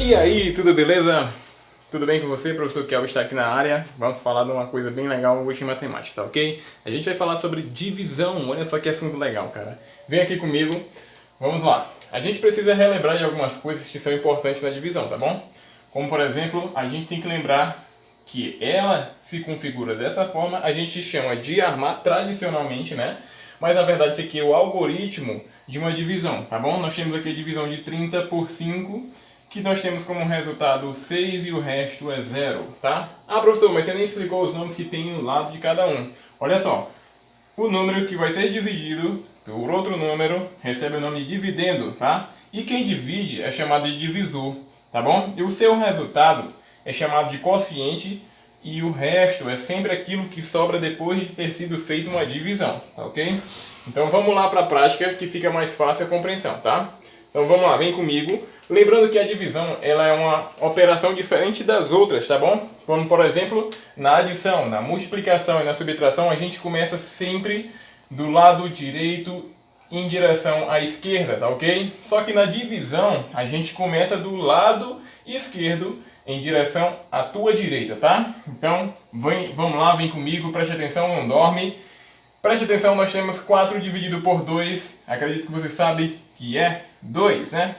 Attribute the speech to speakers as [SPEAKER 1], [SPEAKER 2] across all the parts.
[SPEAKER 1] E aí, tudo beleza? Tudo bem com você? Professor Kelvin está aqui na área. Vamos falar de uma coisa bem legal hoje em matemática, tá ok? A gente vai falar sobre divisão. Olha só que assunto legal, cara. Vem aqui comigo. Vamos lá. A gente precisa relembrar de algumas coisas que são importantes na divisão, tá bom? Como, por exemplo, a gente tem que lembrar que ela se configura dessa forma. A gente chama de armar tradicionalmente, né? Mas na verdade isso aqui é o algoritmo de uma divisão, tá bom? Nós temos aqui a divisão de 30 por 5, que nós temos como resultado 6 e o resto é 0, tá? Ah, professor, mas você nem explicou os nomes que tem no lado de cada um. Olha só, o número que vai ser dividido por outro número recebe o nome de dividendo, tá? E quem divide é chamado de divisor, tá bom? E o seu resultado é chamado de quociente e o resto é sempre aquilo que sobra depois de ter sido feita uma divisão, tá ok? Então vamos lá para a prática que fica mais fácil a compreensão, tá? Então vamos lá, vem comigo. Lembrando que a divisão ela é uma operação diferente das outras, tá bom? Como por exemplo, na adição, na multiplicação e na subtração, a gente começa sempre do lado direito em direção à esquerda, tá ok? Só que na divisão, a gente começa do lado esquerdo em direção à tua direita, tá? Então, vamos lá, vem comigo, preste atenção, não dorme. Preste atenção, nós temos 4 dividido por 2, acredito que você sabe que é 2, né?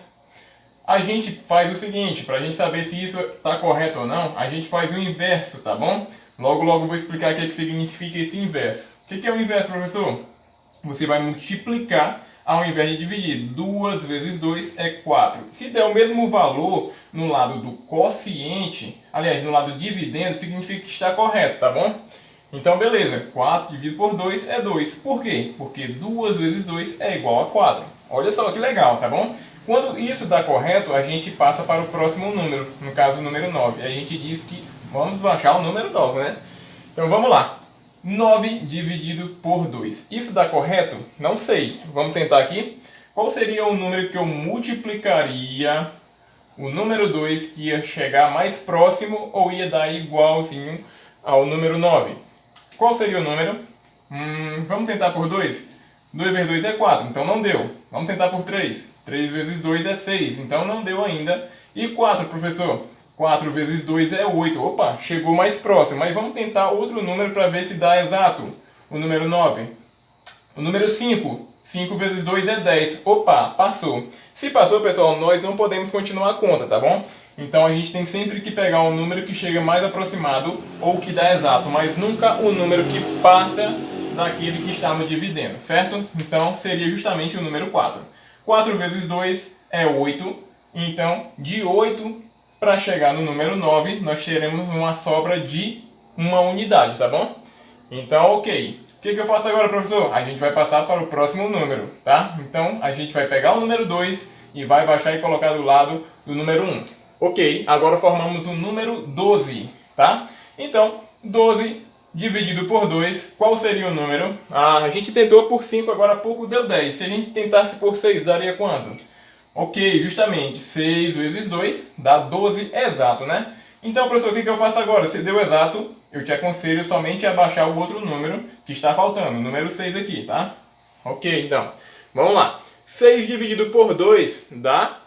[SPEAKER 1] A gente faz o seguinte, para a gente saber se isso está correto ou não, a gente faz o inverso, tá bom? Logo eu vou explicar o que significa esse inverso. O que é o inverso, professor? Você vai multiplicar ao invés de dividir. 2 vezes 2 é 4. Se der o mesmo valor no lado do quociente, aliás, no lado dividendo, significa que está correto, tá bom? Então, beleza. 4 dividido por 2 é 2. Por quê? Porque 2 vezes 2 é igual a 4. Olha só que legal, tá bom? Quando isso dá correto, a gente passa para o próximo número, no caso o número 9. A gente diz que vamos baixar o número 9, né? Então vamos lá. 9 dividido por 2. Isso dá correto? Não sei. Vamos tentar aqui. Qual seria o número que eu multiplicaria o número 2 que ia chegar mais próximo ou ia dar igualzinho ao número 9? Qual seria o número? Vamos tentar por 2. 2 vezes 2 é 4, então não deu. Vamos tentar por 3. 3 vezes 2 é 6, então não deu ainda. E 4, professor? 4 vezes 2 é 8. Opa, chegou mais próximo. Mas vamos tentar outro número para ver se dá exato. O número 9. O número 5. 5 vezes 2 é 10. Opa, passou. Se passou, pessoal, nós não podemos continuar a conta, tá bom? Então a gente tem sempre que pegar um número que chega mais aproximado ou que dá exato, mas nunca o número que passa daquele que está no dividendo, certo? Então seria justamente o número 4. 4 vezes 2 é 8. Então, de 8 para chegar no número 9, nós teremos uma sobra de uma unidade, tá bom? Então, ok. O que eu faço agora, professor? A gente vai passar para o próximo número, tá? Então, a gente vai pegar o número 2 e vai baixar e colocar do lado do número 1. Ok, agora formamos o número 12, tá? Então, 12 dividido por 2, qual seria o número? A gente tentou por 5, agora há pouco deu 10. Se a gente tentasse por 6, daria quanto? Ok, justamente, 6 vezes 2 dá 12 exato, né? Então, professor, o que eu faço agora? Se deu exato, eu te aconselho somente a baixar o outro número que está faltando, o número 6 aqui, tá? Ok, então, vamos lá. 6 dividido por 2 dá...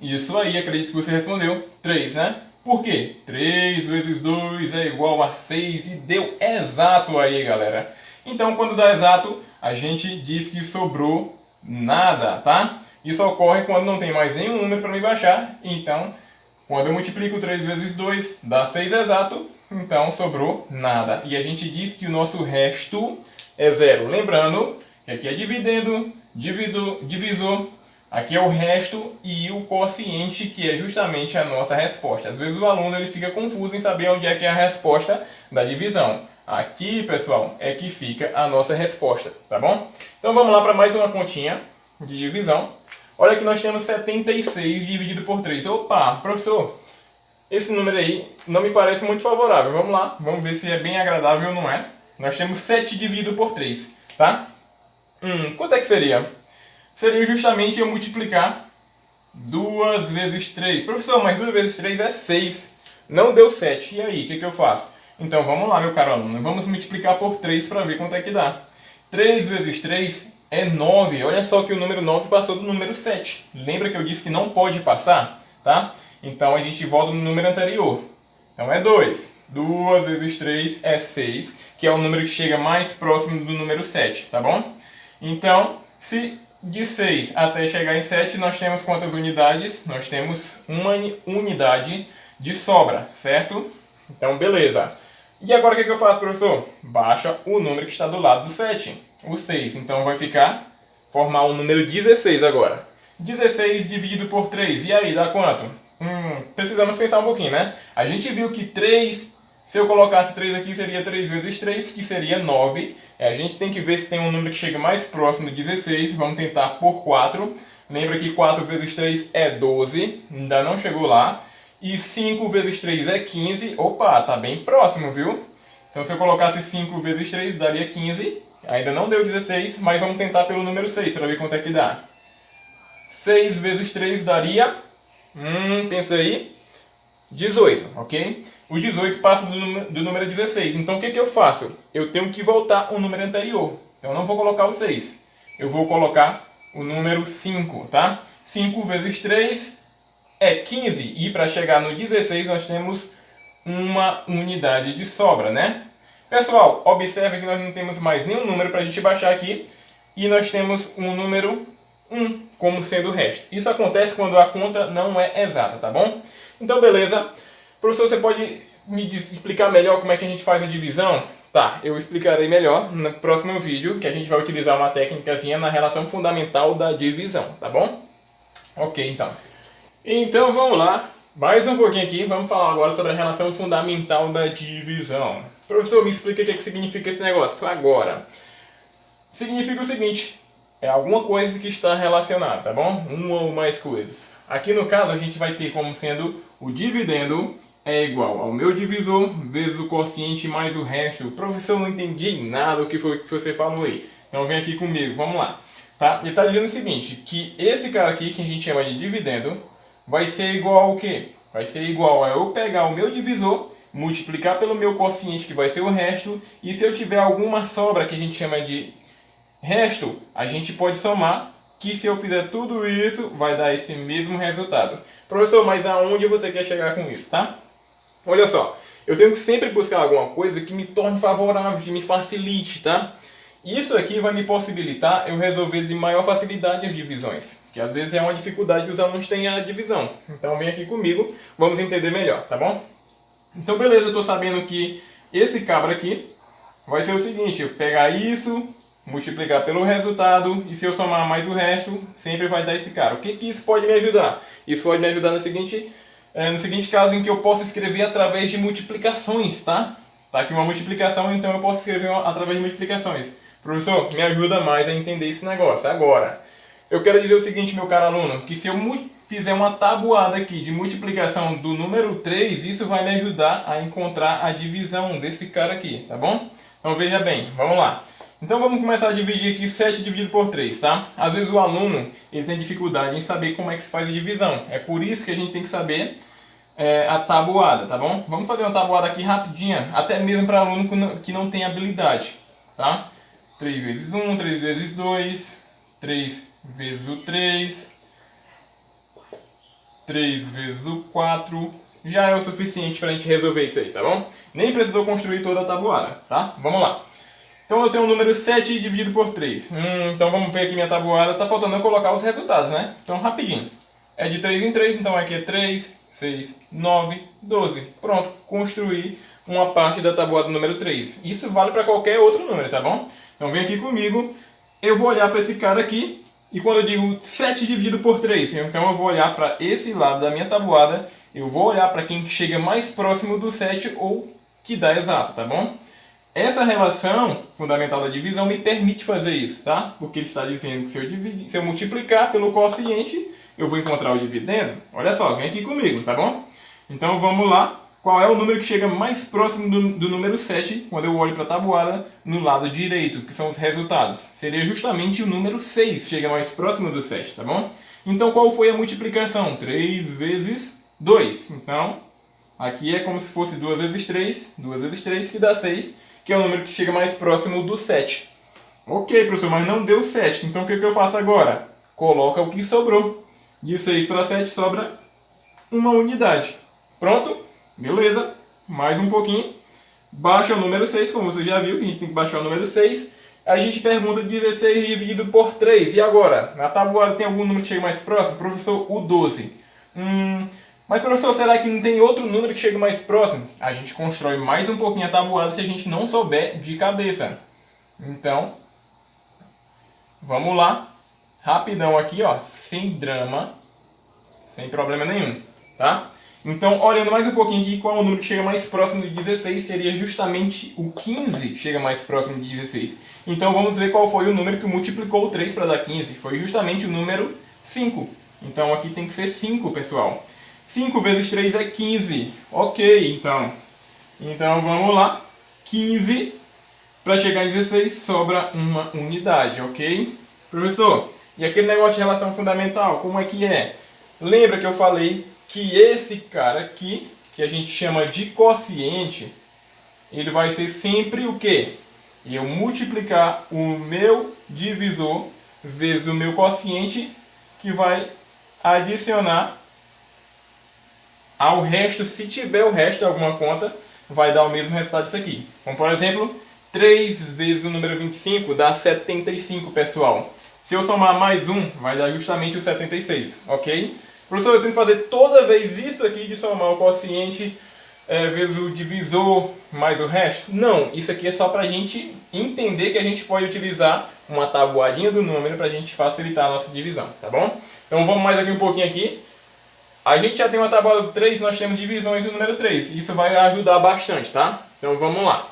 [SPEAKER 1] Isso aí, acredito que você respondeu, 3, né? Por quê? 3 vezes 2 é igual a 6 e deu exato aí, galera. Então, quando dá exato, a gente diz que sobrou nada, tá? Isso ocorre quando não tem mais nenhum número para me baixar. Então, quando eu multiplico 3 vezes 2, dá 6 exato. Então, sobrou nada. E a gente diz que o nosso resto é 0. Lembrando que aqui é dividendo, divisor. Aqui é o resto e o quociente, que é justamente a nossa resposta. Às vezes o aluno ele fica confuso em saber onde é que é a resposta da divisão. Aqui, pessoal, é que fica a nossa resposta, tá bom? Então vamos lá para mais uma continha de divisão. Olha que nós temos 76 dividido por 3. Opa, professor, esse número aí não me parece muito favorável. Vamos lá, vamos ver se é bem agradável ou não é. Nós temos 7 dividido por 3, tá? Quanto é que seria? Seria justamente eu multiplicar 2 vezes 3. Professor, mas 2 vezes 3 é 6. Não deu 7. E aí, o que eu faço? Então, vamos lá, meu caro aluno. Vamos multiplicar por 3 para ver quanto é que dá. 3 vezes 3 é 9. Olha só que o número 9 passou do número 7. Lembra que eu disse que não pode passar? Tá? Então a gente volta no número anterior. Então é 2. 2 vezes 3 é 6, que é o número que chega mais próximo do número 7, tá bom? Então, se de 6 até chegar em 7, nós temos quantas unidades? Nós temos uma unidade de sobra, certo? Então, beleza. E agora o que eu faço, professor? Baixa o número que está do lado do 7, o 6. Então vai formar o número 16 agora. 16 dividido por 3, e aí, dá quanto? Precisamos pensar um pouquinho, né? A gente viu que 3, se eu colocasse 3 aqui, seria 3 vezes 3, que seria 9. A gente tem que ver se tem um número que chega mais próximo de 16. Vamos tentar por 4. Lembra que 4 vezes 3 é 12. Ainda não chegou lá. E 5 vezes 3 é 15. Opa, tá bem próximo, viu? Então se eu colocasse 5 vezes 3, daria 15. Ainda não deu 16, mas vamos tentar pelo número 6 para ver quanto é que dá. 6 vezes 3 daria... pensa aí. 18, ok? O 18 passa do número 16. Então o que eu faço? Eu tenho que voltar o número anterior. Então eu não vou colocar o 6. Eu vou colocar o número 5, tá? 5 vezes 3 é 15. E para chegar no 16 nós temos uma unidade de sobra, né? Pessoal, observe que nós não temos mais nenhum número para a gente baixar aqui. E nós temos um número 1 como sendo o resto. Isso acontece quando a conta não é exata, tá bom? Então, beleza. Professor, você pode me explicar melhor como é que a gente faz a divisão? Tá, eu explicarei melhor no próximo vídeo, que a gente vai utilizar uma técnicazinha na relação fundamental da divisão, tá bom? Ok, então. Então, vamos lá. Mais um pouquinho aqui, vamos falar agora sobre a relação fundamental da divisão. Professor, me explica o que significa esse negócio agora. Significa o seguinte, é alguma coisa que está relacionada, tá bom? Uma ou mais coisas. Aqui no caso a gente vai ter como sendo o dividendo é igual ao meu divisor vezes o quociente mais o resto. Professor, eu não entendi nada do que foi que você falou aí. Então vem aqui comigo, vamos lá. Tá? Ele está dizendo o seguinte, que esse cara aqui, que a gente chama de dividendo, vai ser igual ao quê? Vai ser igual a eu pegar o meu divisor, multiplicar pelo meu quociente, que vai ser o resto, e se eu tiver alguma sobra que a gente chama de resto, a gente pode somar, que se eu fizer tudo isso, vai dar esse mesmo resultado. Professor, mas aonde você quer chegar com isso, tá? Olha só, eu tenho que sempre buscar alguma coisa que me torne favorável, que me facilite, tá? Isso aqui vai me possibilitar eu resolver de maior facilidade as divisões, que às vezes é uma dificuldade que os alunos têm a divisão. Então vem aqui comigo, vamos entender melhor, tá bom? Então beleza, eu estou sabendo que esse cabra aqui vai ser o seguinte, eu pegar isso, multiplicar pelo resultado, e se eu somar mais o resto, sempre vai dar esse cara. O que isso pode me ajudar? Isso pode me ajudar no seguinte caso em que eu posso escrever através de multiplicações, tá? Tá aqui uma multiplicação, então eu posso escrever através de multiplicações. Professor, me ajuda mais a entender esse negócio. Agora, eu quero dizer o seguinte, meu caro aluno, que se eu fizer uma tabuada aqui de multiplicação do número 3, isso vai me ajudar a encontrar a divisão desse cara aqui, tá bom? Então veja bem, vamos lá. Então vamos começar a dividir aqui 7 dividido por 3, tá? Às vezes o aluno ele tem dificuldade em saber como é que se faz a divisão. É por isso que a gente tem que saber a tabuada, tá bom? Vamos fazer uma tabuada aqui rapidinha, até mesmo para aluno que não tem habilidade, tá? 3 vezes 1, 3 vezes 2, 3 vezes o 3, 3 vezes o 4, já é o suficiente para a gente resolver isso aí, tá bom? Nem precisou construir toda a tabuada, tá? Vamos lá. Então eu tenho o número 7 dividido por 3. Então vamos ver aqui minha tabuada. Tá faltando eu colocar os resultados, né? Então rapidinho. É de 3 em 3, então aqui é 3, 6, 9, 12. Pronto, construí uma parte da tabuada número 3. Isso vale para qualquer outro número, tá bom? Então vem aqui comigo. Eu vou olhar para esse cara aqui. E quando eu digo 7 dividido por 3, então eu vou olhar para esse lado da minha tabuada. Eu vou olhar para quem chega mais próximo do 7 ou que dá exato, tá bom? Essa relação fundamental da divisão me permite fazer isso, tá? Porque ele está dizendo que se eu multiplicar pelo quociente, eu vou encontrar o dividendo. Olha só, vem aqui comigo, tá bom? Então vamos lá. Qual é o número que chega mais próximo do número 7 quando eu olho para a tabuada no lado direito, que são os resultados? Seria justamente o número 6, chega mais próximo do 7, tá bom? Então qual foi a multiplicação? 3 vezes 2. Então, aqui é como se fosse 2 vezes 3, que dá 6. Que é o número que chega mais próximo do 7. Ok, professor, mas não deu 7. Então o que eu faço agora? Coloca o que sobrou. De 6 para 7 sobra uma unidade. Pronto? Beleza. Mais um pouquinho. Baixa o número 6, como você já viu, a gente tem que baixar o número 6. A gente pergunta 16 dividido por 3. E agora? Na tabuada tem algum número que chega mais próximo? Professor, o 12. Mas professor, será que não tem outro número que chega mais próximo? A gente constrói mais um pouquinho a tabuada se a gente não souber de cabeça. Então, vamos lá. Rapidão aqui, ó, sem drama, sem problema nenhum, tá? Então, olhando mais um pouquinho aqui, qual é o número que chega mais próximo de 16? Seria justamente o 15 chega mais próximo de 16. Então, vamos ver qual foi o número que multiplicou o 3 para dar 15. Foi justamente o número 5. Então, aqui tem que ser 5, pessoal. 5 vezes 3 é 15. Ok, então. Então, vamos lá. 15, para chegar em 16, sobra uma unidade, ok? Professor, e aquele negócio de relação fundamental, como é que é? Lembra que eu falei que esse cara aqui, que a gente chama de quociente, ele vai ser sempre o quê? Eu multiplicar o meu divisor vezes o meu quociente, que vai adicionar ao resto, se tiver o resto de alguma conta, vai dar o mesmo resultado disso aqui. Como por exemplo, 3 vezes o número 25 dá 75, pessoal. Se eu somar mais um, vai dar justamente o 76, ok? Professor, eu tenho que fazer toda vez isso aqui de somar o quociente vezes o divisor mais o resto? Não, isso aqui é só para a gente entender que a gente pode utilizar uma tabuadinha do número para a gente facilitar a nossa divisão, tá bom? Então vamos mais aqui um pouquinho aqui. A gente já tem uma tabuada do 3, nós temos divisões do número 3. Isso vai ajudar bastante, tá? Então vamos lá.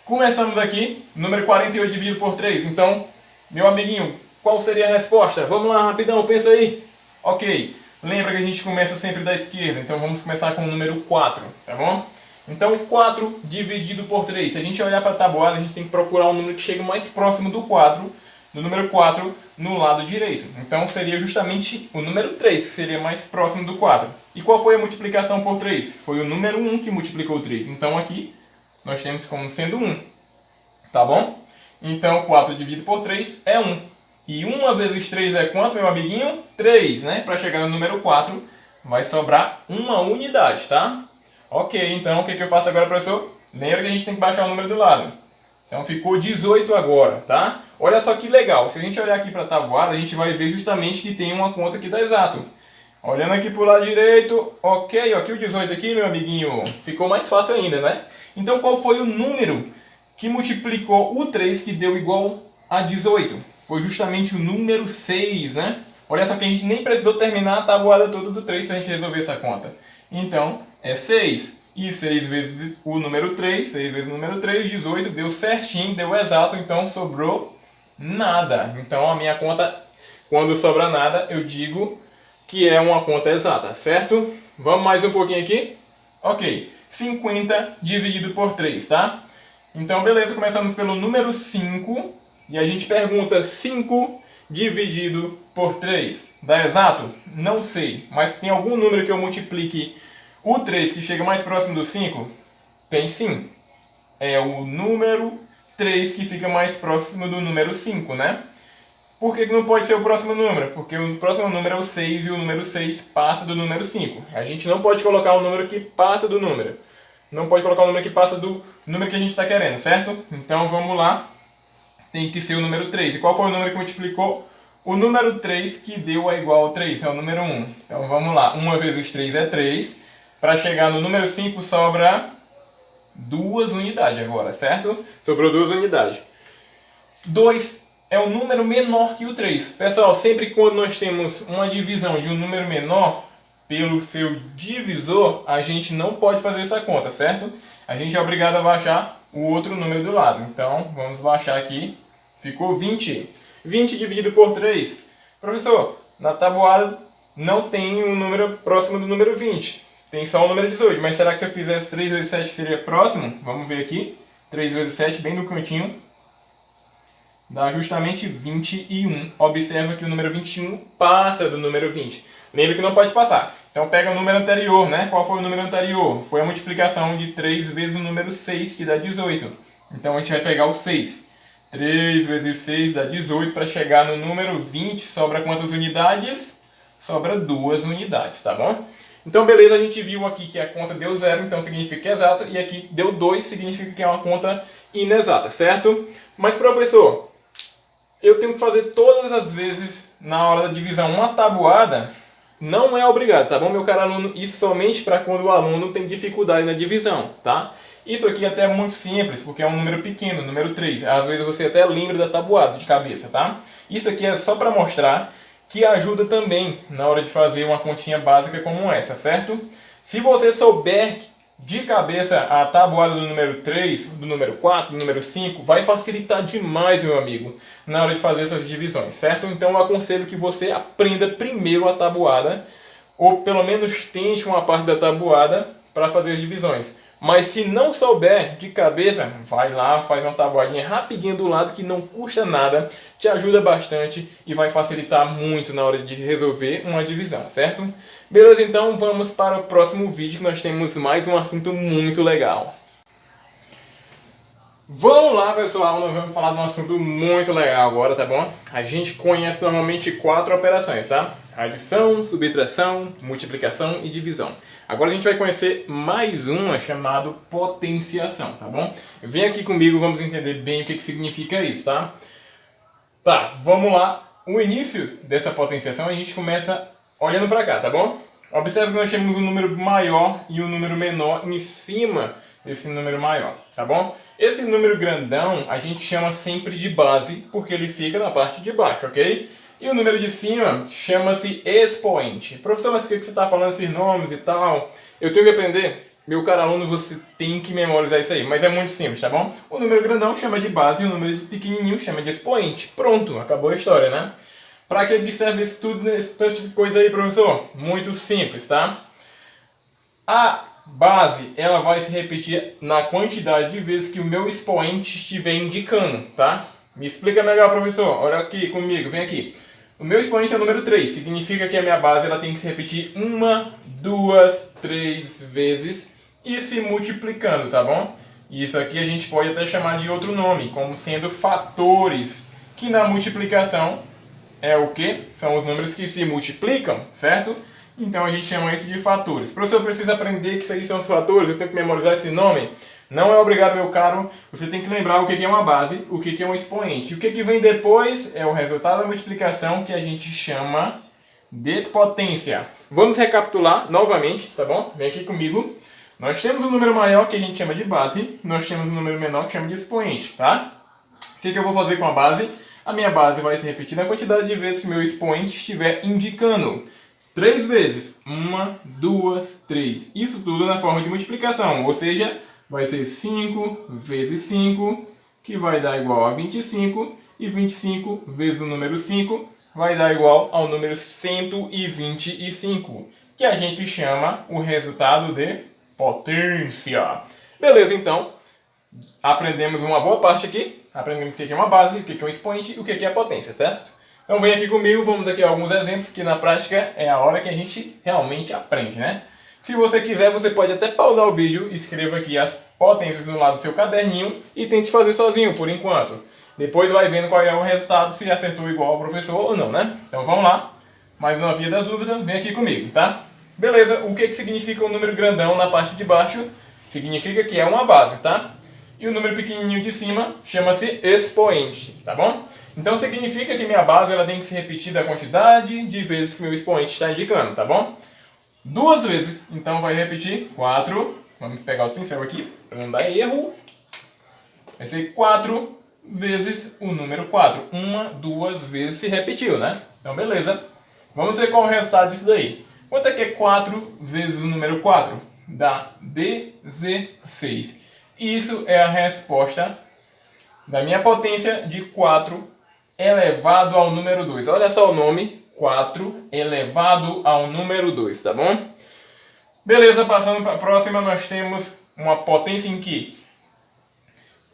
[SPEAKER 1] Começamos aqui, número 48 dividido por 3. Então, meu amiguinho, qual seria a resposta? Vamos lá, rapidão, pensa aí. Ok, lembra que a gente começa sempre da esquerda, então vamos começar com o número 4, tá bom? Então, 4 dividido por 3. Se a gente olhar para a tabuada, a gente tem que procurar um número que chegue mais próximo do 4, do número 4, no lado direito. Então, seria justamente o número 3, que seria mais próximo do 4. E qual foi a multiplicação por 3? Foi o número 1 que multiplicou 3. Então, aqui, nós temos como sendo 1. Tá bom? Então, 4 dividido por 3 é 1. E 1 vezes 3 é quanto, meu amiguinho? 3, né? Para chegar no número 4, vai sobrar uma unidade, tá? Ok, então o que eu faço agora, professor? Lembra que a gente tem que baixar o número do lado. Então ficou 18 agora, tá? Olha só que legal. Se a gente olhar aqui para a tabuada, a gente vai ver justamente que tem uma conta que dá exato. Olhando aqui para o lado direito, ok, aqui o 18 aqui, meu amiguinho, ficou mais fácil ainda, né? Então qual foi o número que multiplicou o 3 que deu igual a 18? Foi justamente o número 6, né? Olha só que a gente nem precisou terminar a tabuada toda do 3 para a gente resolver essa conta. Então, é 6. E 6 vezes o número 3, 6 vezes o número 3, 18, deu certinho, deu exato, então sobrou nada. Então a minha conta, quando sobra nada, eu digo que é uma conta exata, certo? Vamos mais um pouquinho aqui? Ok, 50 dividido por 3, tá? Então beleza, começamos pelo número 5, e a gente pergunta 5 dividido por 3. Dá exato? Não sei, mas tem algum número que eu multiplique o 3 que chega mais próximo do 5? Tem sim. É o número 3 que fica mais próximo do número 5, né? Por que não pode ser o próximo número? Porque o próximo número é o 6 e o número 6 passa do número 5. A gente não pode colocar um número que passa do número. Não pode colocar um número que passa do número que a gente está querendo, certo? Então vamos lá. Tem que ser o número 3. E qual foi o número que multiplicou? O número 3 que deu a igual a 3, é o número 1. Então vamos lá. 1 vezes 3 é 3. Para chegar no número 5 sobra 2 unidades agora, certo? Sobrou 2 unidades. 2 é o número menor que o 3. Pessoal, sempre quando nós temos uma divisão de um número menor pelo seu divisor, a gente não pode fazer essa conta, certo? A gente é obrigado a baixar o outro número do lado. Então, vamos baixar aqui. Ficou 20. 20 dividido por 3. Professor, na tabuada não tem um número próximo do número 20. Tem só o número 18. Mas será que se eu fizesse 3 vezes 7 seria próximo? Vamos ver aqui. 3 vezes 7, bem no cantinho. Dá justamente 21. Observa que o número 21 passa do número 20. Lembra que não pode passar. Então pega o número anterior, né? Qual foi o número anterior? Foi a multiplicação de 3 vezes o número 6, que dá 18. Então a gente vai pegar o 6. 3 vezes 6 dá 18. Para chegar no número 20, sobra quantas unidades? Sobra 2 unidades, tá bom? Então, beleza, a gente viu aqui que a conta deu 0, então significa que é exato, e aqui deu 2, significa que é uma conta inexata, certo? Mas, professor, eu tenho que fazer todas as vezes, na hora da divisão, uma tabuada? Não é obrigado, tá bom, meu caro aluno? Isso somente para quando o aluno tem dificuldade na divisão, tá? Isso aqui até é muito simples, porque é um número pequeno, número 3. Às vezes você até lembra da tabuada de cabeça, tá? Isso aqui é só para mostrar que ajuda também na hora de fazer uma continha básica como essa, certo? Se você souber de cabeça a tabuada do número 3, do número 4, do número 5, vai facilitar demais, meu amigo, na hora de fazer essas divisões, certo? Então eu aconselho que você aprenda primeiro a tabuada, ou pelo menos tente uma parte da tabuada para fazer as divisões. Mas se não souber de cabeça, vai lá, faz uma tabuadinha rapidinho do lado que não custa nada, te ajuda bastante e vai facilitar muito na hora de resolver uma divisão, certo? Beleza, então vamos para o próximo vídeo que nós temos mais um assunto muito legal. Vamos lá, pessoal, nós vamos falar de um assunto muito legal agora, tá bom? A gente conhece normalmente 4 operações, tá? Adição, subtração, multiplicação e divisão. Agora a gente vai conhecer mais uma chamada potenciação, tá bom? Vem aqui comigo, vamos entender bem o que significa isso, tá? Tá, vamos lá. O início dessa potenciação a gente começa olhando para cá, tá bom? Observe que nós temos um número maior e um número menor em cima desse número maior, tá bom? Esse número grandão a gente chama sempre de base, porque ele fica na parte de baixo, ok? E o número de cima chama-se expoente. Professor, mas o que você está falando esses nomes e tal? Eu tenho que aprender? Meu caro aluno, você tem que memorizar isso aí, mas é muito simples, tá bom? O número grandão chama de base e o número pequenininho chama de expoente. Pronto, acabou a história, né? Para que serve isso tudo, esse tanto de coisa aí, professor? Muito simples, tá? A base, ela vai se repetir na quantidade de vezes que o meu expoente estiver indicando, tá? Me explica melhor, professor. Olha aqui comigo, vem aqui. O meu expoente é o número 3, significa que a minha base ela tem que se repetir 1, 2, 3 vezes e se multiplicando, tá bom? Isso aqui a gente pode até chamar de outro nome, como sendo fatores, que na multiplicação é o que? São os números que se multiplicam, certo? Então a gente chama isso de fatores. Professor, precisa aprender que isso aí são os fatores, eu tenho que memorizar esse nome? Não é obrigado, meu caro. Você tem que lembrar o que é uma base, o que é um expoente. O que vem depois é o resultado da multiplicação, que a gente chama de potência. Vamos recapitular novamente, tá bom? Vem aqui comigo. Nós temos um número maior que a gente chama de base, nós temos um número menor que chama de expoente, tá? O que eu vou fazer com a base? A minha base vai se repetir na quantidade de vezes que meu expoente estiver indicando. 3 vezes. 1, 2, 3. Isso tudo na forma de multiplicação, ou seja, vai ser 5 vezes 5, que vai dar igual a 25, e 25 vezes o número 5 vai dar igual ao número 125, que a gente chama o resultado de potência. Beleza, então, aprendemos uma boa parte aqui, aprendemos o que é uma base, o que é um expoente e o que é a potência, certo? Então vem aqui comigo, vamos aqui a alguns exemplos, que na prática é a hora que a gente realmente aprende, né? Se você quiser, você pode até pausar o vídeo, escreva aqui as potências no lado do seu caderninho e tente fazer sozinho por enquanto. Depois vai vendo qual é o resultado, se acertou igual ao professor ou não, né? Então vamos lá. Mais uma via das dúvidas, vem aqui comigo, tá? Beleza, o que significa o número grandão na parte de baixo? Significa que é uma base, tá? E o número pequenininho de cima chama-se expoente, tá bom? Então significa que minha base ela tem que se repetir da quantidade de vezes que meu expoente está indicando, tá bom? 2 vezes, então vai repetir 4. Vamos pegar o pincel aqui para não dar erro. Vai ser 4 vezes o número 4. 1, 2 vezes se repetiu, né? Então beleza. Vamos ver qual é o resultado disso daí. Quanto é que é 4 vezes o número 4? Dá 16. Isso é a resposta da minha potência de 4 elevado ao número 2. Olha só o nome, 4 elevado ao número 2, tá bom? Beleza, passando para a próxima, nós temos uma potência em que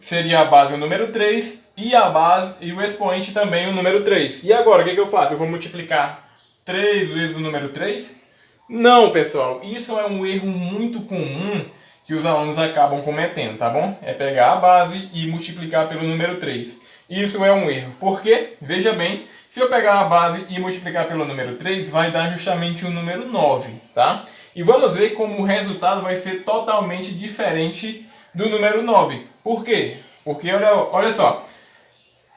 [SPEAKER 1] seria a base o número 3 e a base e o expoente também o número 3. E agora, o que eu faço? Eu vou multiplicar 3 vezes o número 3? Não, pessoal, isso é um erro muito comum que os alunos acabam cometendo, tá bom? É pegar a base e multiplicar pelo número 3. Isso é um erro. Por quê? Veja bem, se eu pegar a base e multiplicar pelo número 3, vai dar justamente o número 9, tá? E vamos ver como o resultado vai ser totalmente diferente do número 9. Por quê? Porque olha só,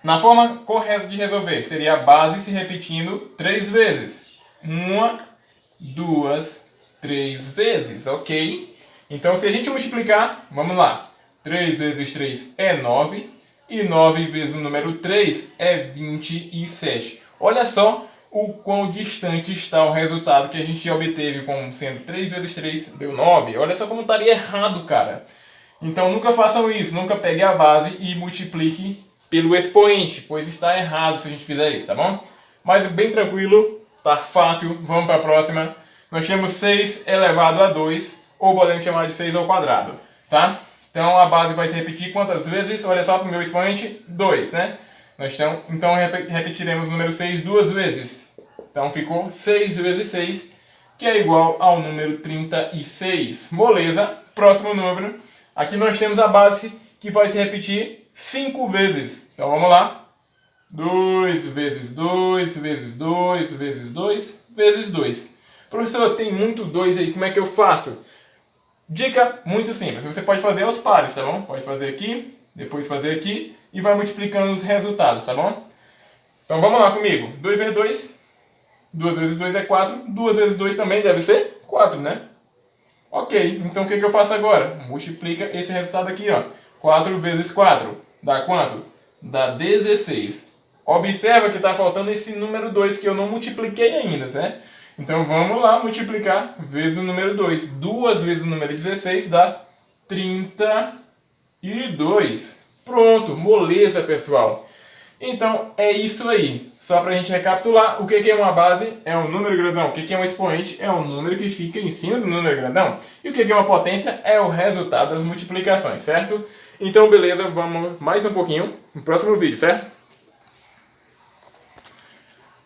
[SPEAKER 1] na forma correta de resolver, seria a base se repetindo 3 vezes. 1, 2, 3 vezes, ok? Então se a gente multiplicar, vamos lá. 3 vezes 3 é 9. E 9 vezes o número 3 é 27. Olha só o quão distante está o resultado que a gente obteve como sendo 3 vezes 3 deu 9. Olha só como estaria errado, cara. Então nunca façam isso, nunca pegue a base e multiplique pelo expoente, pois está errado se a gente fizer isso, tá bom? Mas bem tranquilo, tá fácil, vamos para a próxima. Nós temos 6 elevado a 2, ou podemos chamar de 6 ao quadrado, tá? Então a base vai se repetir quantas vezes? Olha só para o meu expoente, 2, né? Então repetiremos o número 6 duas vezes. Então ficou 6 vezes 6, que é igual ao número 36. Moleza, próximo número. Aqui nós temos a base que vai se repetir 5 vezes. Então vamos lá. 2 vezes 2 vezes 2 vezes 2 vezes 2. Professor, tem muito 2 aí, como é que eu faço? Dica muito simples, você pode fazer aos pares, tá bom? Pode fazer aqui, depois fazer aqui e vai multiplicando os resultados, tá bom? Então vamos lá comigo. 2 vezes 2, 2 vezes 2 é 4, 2 vezes 2 também deve ser 4, né? Ok, então o que eu faço agora? Multiplica esse resultado aqui, ó. 4 vezes 4 dá quanto? Dá 16. Observa que está faltando esse número 2 que eu não multipliquei ainda, né? Então vamos lá multiplicar vezes o número 2. 2 vezes o número 16 dá 32. Pronto, moleza, pessoal. Então é isso aí. Só para a gente recapitular, o que é uma base? É um número grandão. O que é um expoente? É um número que fica em cima do número grandão. E o que é uma potência? É o resultado das multiplicações, certo? Então beleza, vamos mais um pouquinho no próximo vídeo, certo?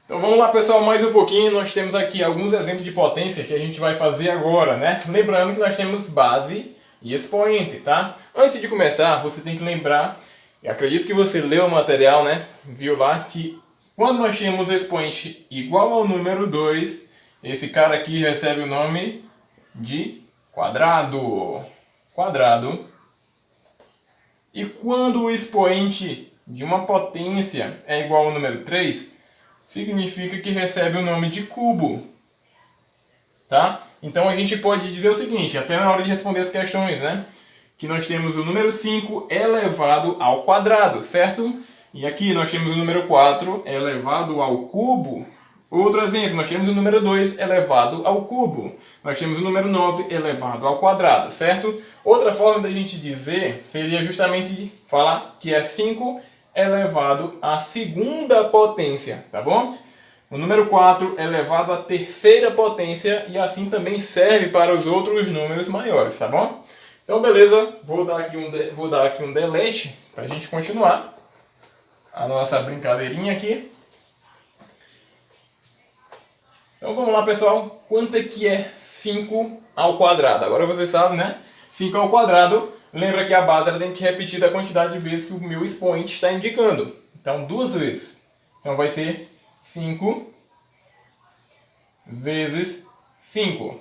[SPEAKER 1] Então vamos lá, pessoal, mais um pouquinho. Nós temos aqui alguns exemplos de potência que a gente vai fazer agora, né? Lembrando que nós temos base e expoente, tá? Antes de começar, você tem que lembrar, eu acredito que você leu o material, né? Viu lá que quando nós temos expoente igual ao número 2, esse cara aqui recebe o nome de quadrado. Quadrado. E quando o expoente de uma potência é igual ao número 3, significa que recebe o nome de cubo, tá? Então a gente pode dizer o seguinte, até na hora de responder as questões, né? Que nós temos o número 5 elevado ao quadrado, certo? E aqui nós temos o número 4 elevado ao cubo. Outro exemplo, nós temos o número 2 elevado ao cubo. Nós temos o número 9 elevado ao quadrado, certo? Outra forma da gente dizer seria justamente falar que é 5 elevado à segunda potência, tá bom? O número 4 elevado à terceira potência e assim também serve para os outros números maiores, tá bom? Então beleza, vou dar aqui um delete para a gente continuar a nossa brincadeirinha aqui. Então vamos lá, pessoal, quanto é que é 5 ao quadrado? Agora você sabe, né? 5 ao quadrado. Lembra que a base ela tem que repetir a quantidade de vezes que o meu expoente está indicando. Então, 2 vezes. Então, vai ser 5 vezes 5.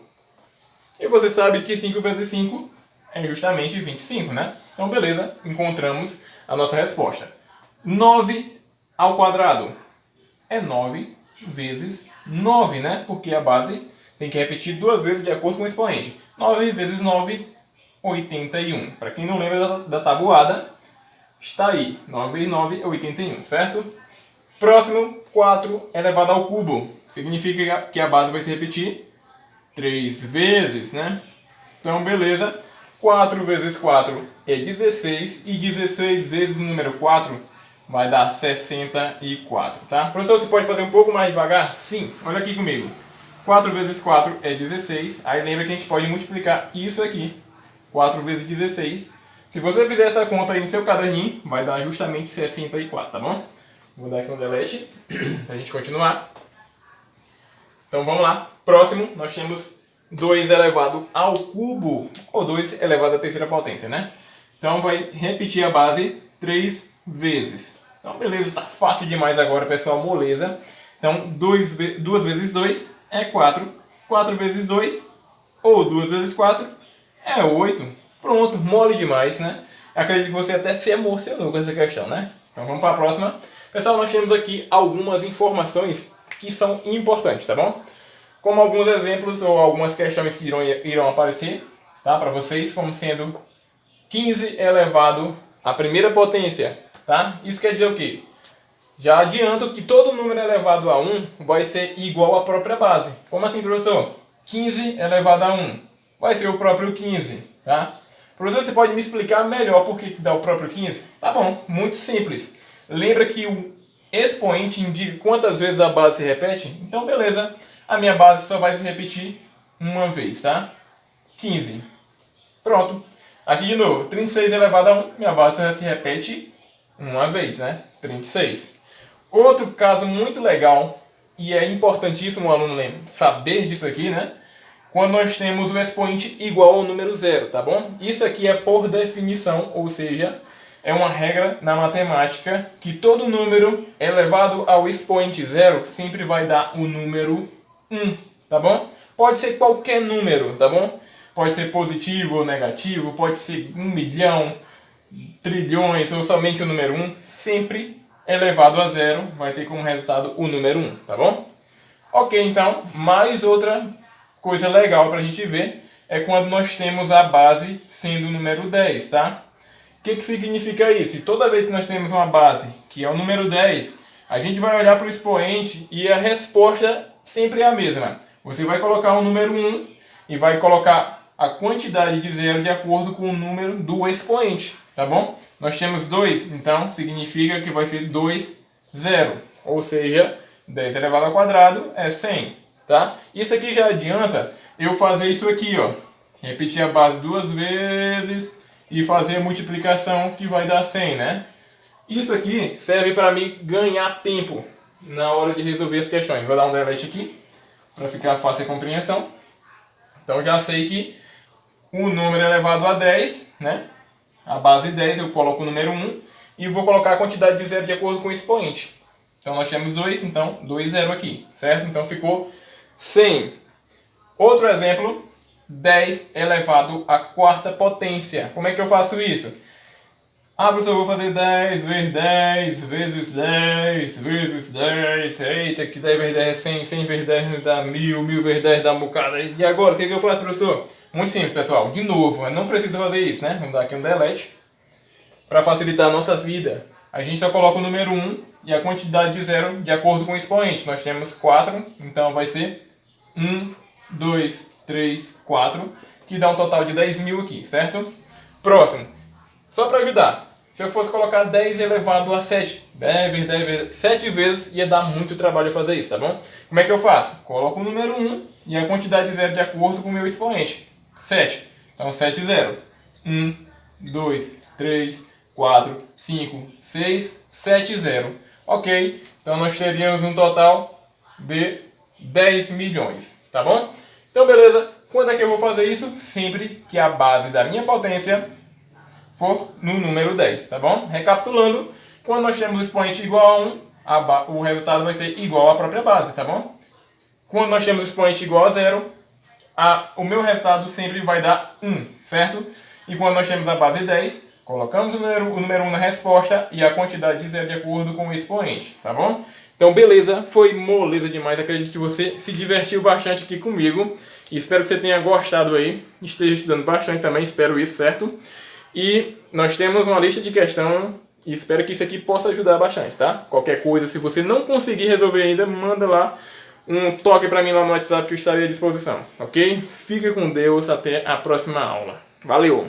[SPEAKER 1] E você sabe que 5 vezes 5 é justamente 25, né? Então, beleza, encontramos a nossa resposta. 9 ao quadrado é 9 vezes 9, né? Porque a base tem que repetir 2 vezes de acordo com o expoente. 9 vezes 9 81. Para quem não lembra da tabuada, está aí. 9 vezes 9 é 81, certo? Próximo, 4 elevado ao cubo. Significa que a base vai se repetir 3 vezes, né? Então, beleza. 4 vezes 4 é 16. E 16 vezes o número 4 vai dar 64, tá? Professor, você pode fazer um pouco mais devagar? Sim, olha aqui comigo. 4 vezes 4 é 16. Aí lembra que a gente pode multiplicar isso aqui. 4 vezes 16. Se você fizer essa conta aí no seu caderninho, vai dar justamente 64, tá bom? Vou dar aqui um delete para a gente continuar. Então vamos lá. Próximo, nós temos 2 elevado ao cubo, ou 2 elevado à terceira potência, né? Então vai repetir a base 3 vezes. Então beleza, tá fácil demais agora, pessoal, moleza. Então 2 vezes 2 é 4. 4 vezes 2, ou 2 vezes 4 é 8. Pronto, mole demais, né? Acredito que você até se emocionou com essa questão, né? Então vamos para a próxima. Pessoal, nós temos aqui algumas informações que são importantes, tá bom? Como alguns exemplos ou algumas questões que irão aparecer, tá? Para vocês, como sendo 15 elevado à primeira potência, tá? Isso quer dizer o quê? Já adianto que todo número elevado a 1 vai ser igual à própria base. Como assim, professor? 15 elevado a 1 vai ser o próprio 15, tá? Professor, você pode me explicar melhor por que dá o próprio 15? Tá bom, muito simples. Lembra que o expoente indica quantas vezes a base se repete? Então, beleza. A minha base só vai se repetir uma vez, tá? 15. Pronto. Aqui de novo, 36 elevado a 1, minha base só se repete uma vez, né? 36. Outro caso muito legal, e é importantíssimo o aluno saber disso aqui, né? Quando nós temos o expoente igual ao número zero, tá bom? Isso aqui é por definição, ou seja, é uma regra na matemática que todo número elevado ao expoente zero sempre vai dar o número 1, tá bom? Pode ser qualquer número, tá bom? Pode ser positivo ou negativo, pode ser 1 milhão, trilhões ou somente o número 1, sempre elevado a zero vai ter como resultado o número 1, tá bom? Ok, então, mais outra coisa legal para a gente ver é quando nós temos a base sendo o número 10, tá? O que significa isso? Toda vez que nós temos uma base que é o número 10, a gente vai olhar para o expoente e a resposta sempre é a mesma. Você vai colocar o número 1 e vai colocar a quantidade de zero de acordo com o número do expoente, tá bom? Nós temos 2, então significa que vai ser 2, 0. Ou seja, 10 elevado ao quadrado é 100, tá? Isso aqui já adianta eu fazer isso aqui, ó. Repetir a base 2 vezes e fazer a multiplicação que vai dar 100, né? Isso aqui serve para mim ganhar tempo na hora de resolver as questões. Vou dar um delete aqui para ficar fácil a compreensão. Então já sei que o número elevado a 10, né? A base 10, eu coloco o número 1 e vou colocar a quantidade de zero de acordo com o expoente. Então nós temos 2, então 2, 0 aqui, certo? Então ficou 100. Outro exemplo, 10 elevado à quarta potência. Como é que eu faço isso? Ah, professor, eu vou fazer 10 vezes 10 vezes 10 vezes 10. Eita, que 10 vezes 10 é 100, 100 vezes 10 dá 1000, 1000 vezes 10 dá um bocado. E agora, o que eu faço, professor? Muito simples, pessoal. De novo, não precisa fazer isso, né? Vamos dar aqui um delete. Para facilitar a nossa vida, a gente só coloca o número 1 e a quantidade de zero de acordo com o expoente. Nós temos 4, então vai ser 1, 2, 3, 4, que dá um total de 10.000 aqui, certo? Próximo. Só para ajudar, se eu fosse colocar 10 elevado a 7, 10 vezes 10 vezes 7 vezes, ia dar muito trabalho fazer isso, tá bom? Como é que eu faço? Coloco o número 1 e a quantidade de zero de acordo com o meu expoente. 7. Então 7, 0. 1, 2, 3, 4, 5, 6, 7, 0. Ok? Então nós teríamos um total de 10 milhões, tá bom? Então beleza, quando é que eu vou fazer isso? Sempre que a base da minha potência for no número 10, tá bom? Recapitulando, quando nós temos o expoente igual a 1, o resultado vai ser igual à própria base, tá bom? Quando nós temos o expoente igual a 0, o meu resultado sempre vai dar 1, certo? E quando nós temos a base 10, colocamos o número 1 na resposta e a quantidade de zero de acordo com o expoente, tá bom? Então beleza, foi moleza demais, acredito que você se divertiu bastante aqui comigo. E espero que você tenha gostado aí, esteja estudando bastante também, espero isso, certo? E nós temos uma lista de questão e espero que isso aqui possa ajudar bastante, tá? Qualquer coisa, se você não conseguir resolver ainda, manda lá um toque para mim lá no WhatsApp que eu estarei à disposição, ok? Fica com Deus, até a próxima aula. Valeu!